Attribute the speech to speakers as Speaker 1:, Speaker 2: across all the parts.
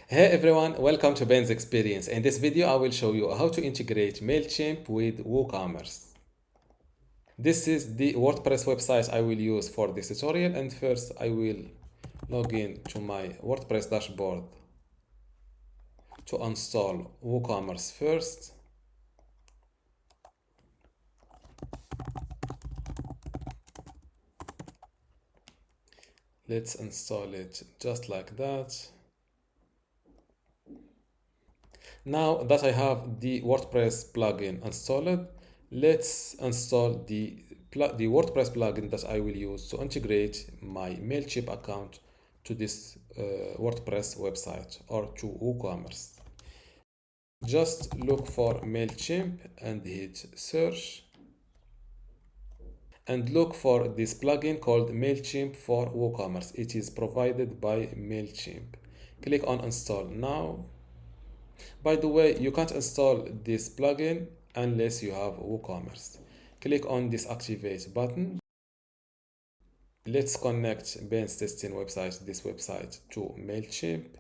Speaker 1: Hey everyone, welcome to Ben's Experience. In this video, I will show you how to integrate Mailchimp with WooCommerce. This is the WordPress website I will use for this tutorial, and first I will log in to my WordPress dashboard to install WooCommerce first. Let's install it just like that. Now that I have the WordPress plugin installed, let's install the WordPress plugin that I will use to integrate my Mailchimp account to this WordPress website or to WooCommerce. Just look for Mailchimp and hit search and look for this plugin called Mailchimp for WooCommerce. It is provided by Mailchimp. Click on install now. By the way, you can't install this plugin unless you have WooCommerce. Click on this activate button. Let's connect Ben's testing website, this website, to Mailchimp.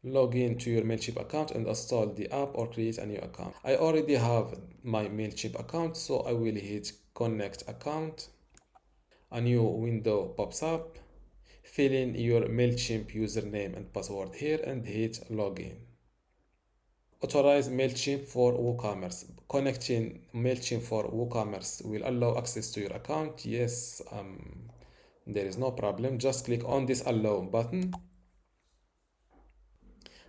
Speaker 1: Log in to your Mailchimp account and install the app or create a new account. I already have my Mailchimp account, so I will hit connect account. A new window pops up. Fill in your Mailchimp username and password here and hit login. Authorize Mailchimp for WooCommerce. Connecting Mailchimp for WooCommerce will allow access to your account. Yes, there is no problem. Just click on this allow button.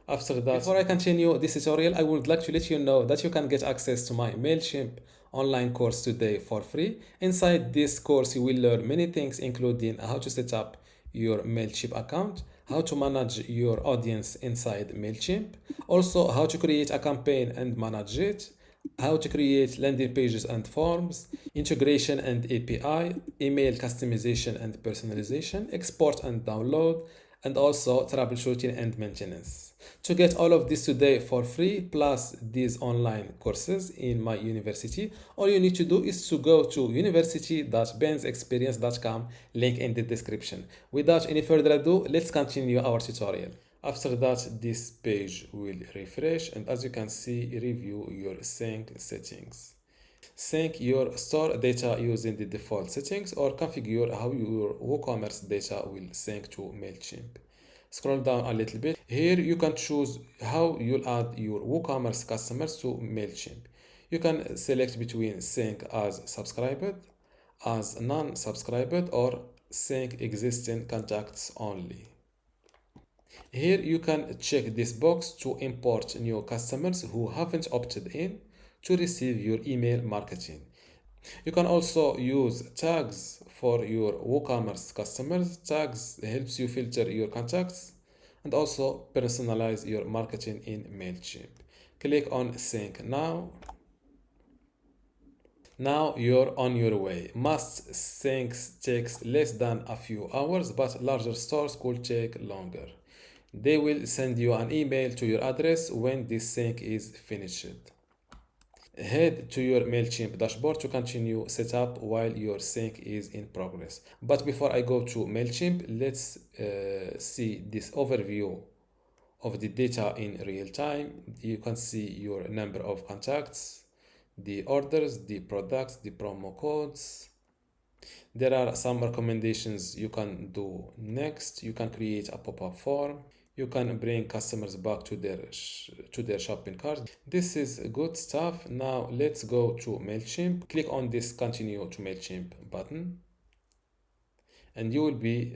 Speaker 1: After that, before I continue this tutorial, I would like to let you know that you can get access to my Mailchimp online course today for free. Inside this course, you will learn many things, including how to set up your Mailchimp account, how to manage your audience inside Mailchimp, also how to create a campaign and manage it, how to create landing pages and forms, integration and API, email customization and personalization, export and download, and also troubleshooting and maintenance. To get all of this today for free, plus these online courses in my university, all you need to do is to go to university.bensexperience.com, link in the description. Without any further ado, let's continue our tutorial. After that, this page will refresh, and as you can see, review your sync settings. Sync your store data using the default settings or configure how your WooCommerce data will sync to Mailchimp. Scroll down a little bit. Here you can choose how you'll add your WooCommerce customers to Mailchimp. You can select between sync as subscribed, as non-subscribed, or sync existing contacts only. Here you can check this box to import new customers who haven't opted in to receive your email marketing. You can also use tags for your WooCommerce customers. Tags helps you filter your contacts and also personalize your marketing in Mailchimp. Click on sync now. Now you're on your way. Most syncs takes less than a few hours, but larger stores could take longer. They will send you an email to your address when this sync is finished. Head to your Mailchimp dashboard to continue setup while your sync is in progress. But before I go to Mailchimp, let's see this overview of the data in real time. You can see your number of contacts, the orders, the products, the promo codes. There are some recommendations you can do next. You can create a pop-up form. You can bring customers back to their shopping cart. This is good stuff. Now let's go to Mailchimp. Click on this continue to Mailchimp button and you will be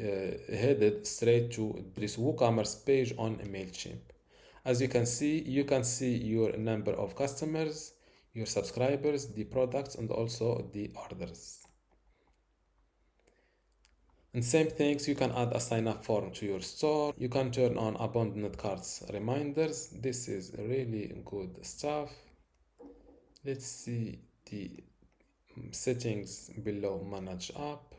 Speaker 1: headed straight to this WooCommerce page on Mailchimp. As you can see your number of customers, your subscribers, the products, and also the orders. And same things, you can add a sign up form to your store. You can turn on abandoned carts reminders. This is really good stuff. Let's see the settings below manage app.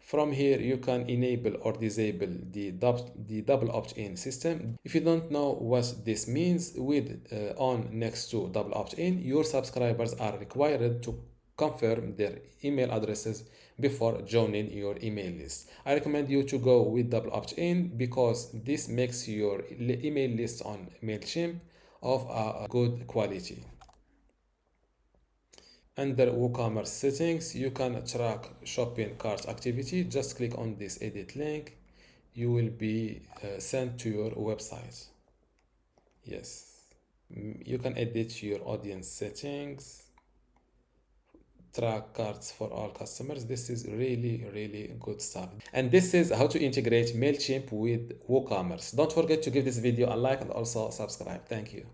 Speaker 1: From here, you can enable or disable the double opt-in system. If you don't know what this means, with on next to double opt-in, your subscribers are required to confirm their email addresses before joining your email list. I recommend you to go with double opt-in because this makes your email list on Mailchimp of a good quality. Under WooCommerce settings, you can track shopping cart activity. Just click on this edit link. You will be sent to your website. Yes. You can edit your audience settings, track cards for all customers. This is really good stuff. And this is how to integrate Mailchimp with WooCommerce. Don't forget to give this video a like and also subscribe. Thank you.